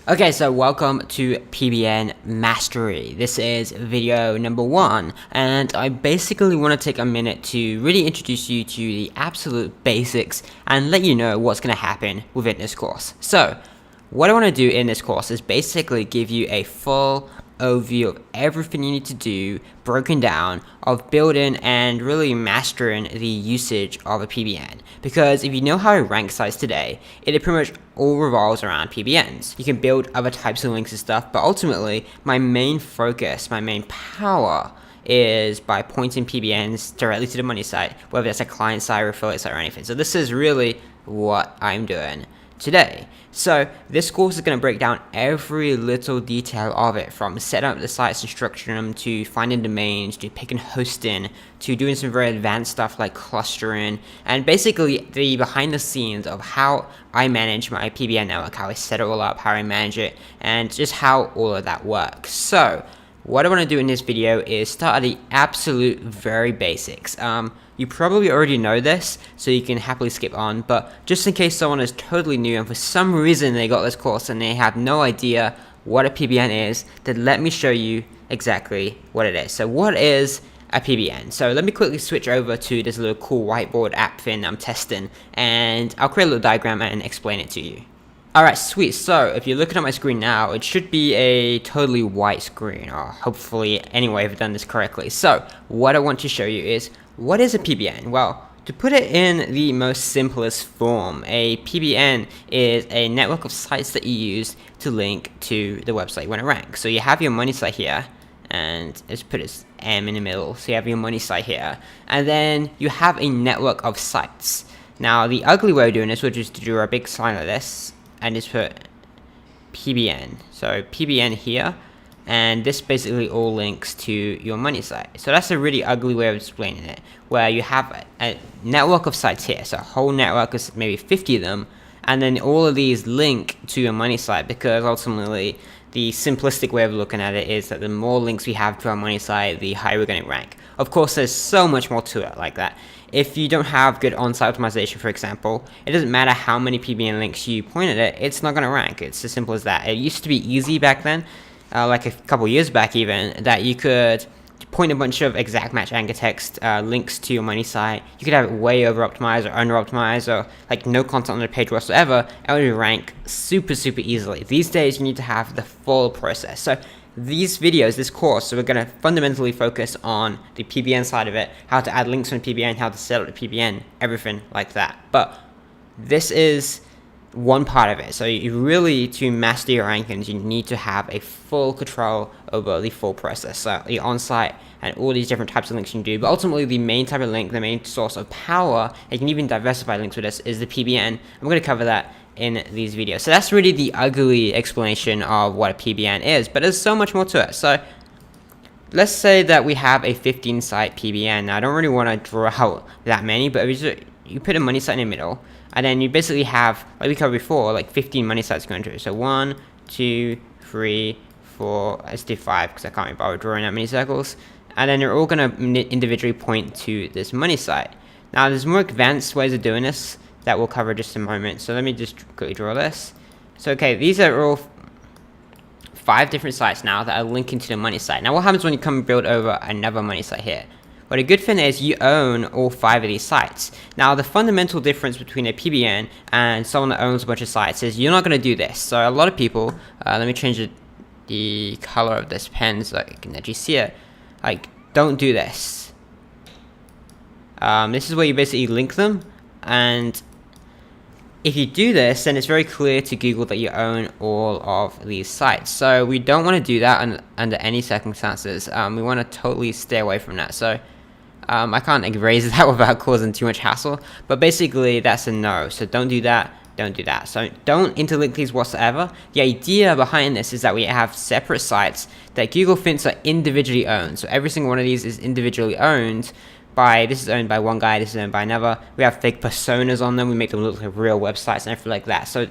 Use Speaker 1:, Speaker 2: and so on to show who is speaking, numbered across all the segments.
Speaker 1: Okay, so welcome to PBN Mastery. This is video number 1, and I basically want to take a minute to really introduce you to the absolute basics and let you know what's going to happen within this course. So, what I want to do in this course is basically give you a full overview of everything you need to do, broken down, of building and really mastering the usage of a PBN. Because if you know how to rank sites today, it pretty much all revolves around PBNs. You can build other types of links and stuff, but ultimately, my main focus, my main power is by pointing PBNs directly to the money site, whether that's a client side or affiliate site or anything. So this is really what I'm doing today. So this course is going to break down every little detail of it, from setting up the sites and structuring them, to finding domains, to picking hosting, to doing some very advanced stuff like clustering, and basically the behind the scenes of how I manage my PBN network, how I set it all up, how I manage it, and just how all of that works. So what I want to do in this video is start at the absolute very basics. You probably already know this, so you can happily skip on, but just in case someone is totally new and for some reason they got this course and they have no idea what a PBN is, then let me show you exactly what it is. So what is a PBN? So let me quickly switch over to this little cool whiteboard app thing I'm testing, and I'll create a little diagram and explain it to you. Alright, sweet. So if you're looking at my screen now, it should be a totally white screen, or hopefully, anyway, I've done this correctly. So what I want to show you is, what is a PBN? Well, to put it in the most simplest form, a PBN is a network of sites that you use to link to the website when it ranks. So you have your money site here, and let's put this M in the middle. So you have your money site here, and then you have a network of sites. Now, the ugly way of doing this would just to draw a big sign like this, and just put PBN. So PBN here, and this basically all links to your money site. So that's a really ugly way of explaining it, where you have a network of sites here, so a whole network of maybe 50 of them, and then all of these link to your money site, because ultimately the simplistic way of looking at it is that the more links we have to our money site, the higher we're going to rank. Of course, there's so much more to it like that. If you don't have good on-site optimization, for example, it doesn't matter how many PBN links you point at it, it's not going to rank. It's as simple as that. It used to be easy back then, like a couple years back even, that you could point a bunch of exact match anchor text links to your money site. You could have it way over optimized or under optimized, or like no content on the page whatsoever. It would rank super easily. These days you need to have the full process. So these videos, this course, so we're going to fundamentally focus on the PBN side of it, how to add links on PBN, how to set up the PBN, everything like that. But this is one part of it. So you really, to master your rankings, you need to have a full control over the full process. So the on-site and all these different types of links you can do. But ultimately, the main type of link, the main source of power, and you can even diversify links with this, is the PBN. I'm going to cover that in these videos. So that's really the ugly explanation of what a PBN is, but there's so much more to it. So let's say that we have a 15 site PBN. Now, I don't really want to draw out that many, but you put a money site in the middle, and then you basically have, like we covered before, like 15 money sites going through. So 1, 2, 3, 4, let's do 5 because I can't be bothered drawing that many circles. And then they're all going to individually point to this money site. Now, there's more advanced ways of doing this that we'll cover in just a moment. So let me just quickly draw this. So okay, these are all 5 different sites now that are linking to the money site. Now, what happens when you come and build over another money site here? Well, the good thing is you own all 5 of these sites. Now, the fundamental difference between a PBN and someone that owns a bunch of sites is you're not going to do this. So a lot of people, let me change the color of this pen so you can actually see it. Like, don't do this. This is where you basically link them, and if you do this, then it's very clear to Google that you own all of these sites. So we don't want to do that under any circumstances. We want to totally stay away from that. So I can't erase that without causing too much hassle, but basically that's a no. So don't do that. Don't do that. So don't interlink these whatsoever. The idea behind this is that we have separate sites that Google thinks are individually owned. So every single one of these is individually owned by, this is owned by one guy, this is owned by another. We have fake personas on them. We make them look like real websites and everything like that. So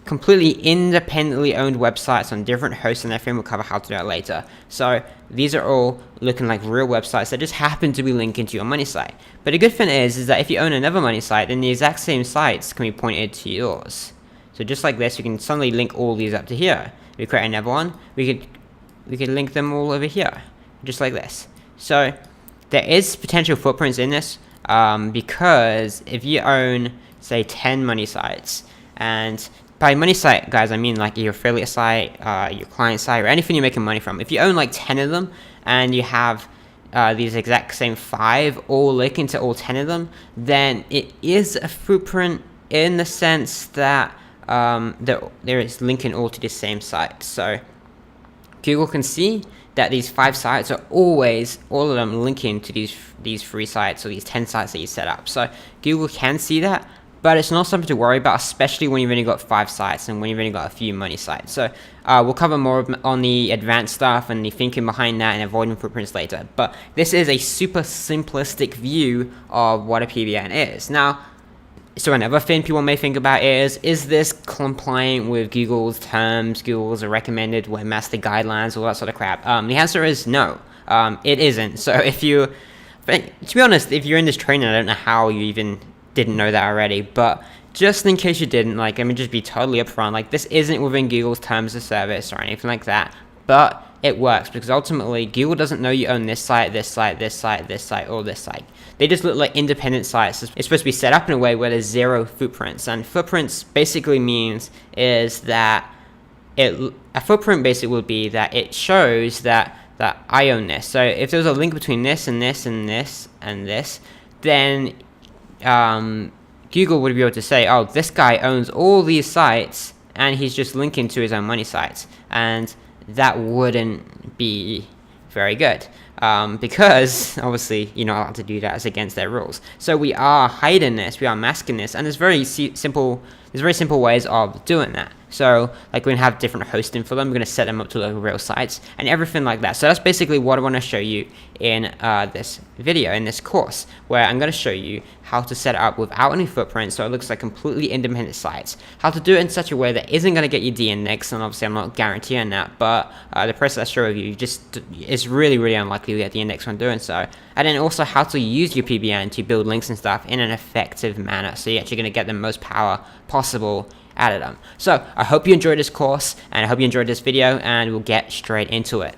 Speaker 1: completely independently owned websites on different hosts and everything. We'll cover how to do that later. So these are all looking like real websites that just happen to be linking to your money site. But the good thing is that if you own another money site, then the exact same sites can be pointed to yours. So So just like this, we can suddenly link all these up to here. If we create another one, we could link them all over here, just like this. So there is potential footprints in this, because if you own, say, 10 money sites, and by money site, guys, I mean like your affiliate site, your client site, or anything you're making money from. If you own like 10 of them, and you have these exact same 5 all linking to all 10 of them, then it is a footprint in the sense that there is linking all to the same site. So Google can see that these 5 sites are always, all of them linking to these 3 sites, or these 10 sites that you set up. So Google can see that, but it's not something to worry about, especially when you've only got 5 sites and when you've only got a few money sites. So we'll cover more on the advanced stuff and the thinking behind that and avoiding footprints later. But this is a super simplistic view of what a PBN is. Now, so another thing people may think about is this compliant with Google's terms, Google's recommended webmaster guidelines, all that sort of crap? The answer is no, it isn't. So to be honest, if you're in this training, I don't know how you even didn't know that already, but just in case you didn't, like, let me just be totally upfront, like, this isn't within Google's terms of service or anything like that, but it works because ultimately Google doesn't know you own this site, this site, this site, this site, or this site. They just look like independent sites. It's supposed to be set up in a way where there's 0 footprints, and footprints basically means is that a footprint basically would be that it shows that I own this. So if there's a link between this and this and this and this, then Google would be able to say, oh, this guy owns all these sites and he's just linking to his own money sites, and that wouldn't be very good, because obviously you're not allowed to do that. It's against their rules. So we are hiding this, we are masking this, and there's very simple ways of doing that. So like we're gonna have different hosting for them, we're gonna set them up to like real sites and everything like that. So that's basically what I want to show you in this video, in this course, where I'm going to show you how to set it up without any footprints, so it looks like completely independent sites, how to do it in such a way that isn't going to get you de-indexed, and obviously I'm not guaranteeing that, but the process I show you just is really unlikely to get the index when doing so. And then also how to use your PBN to build links and stuff in an effective manner, so you're actually going to get the most power possible out of them. So I hope you enjoyed this course, and I hope you enjoyed this video, and we'll get straight into it.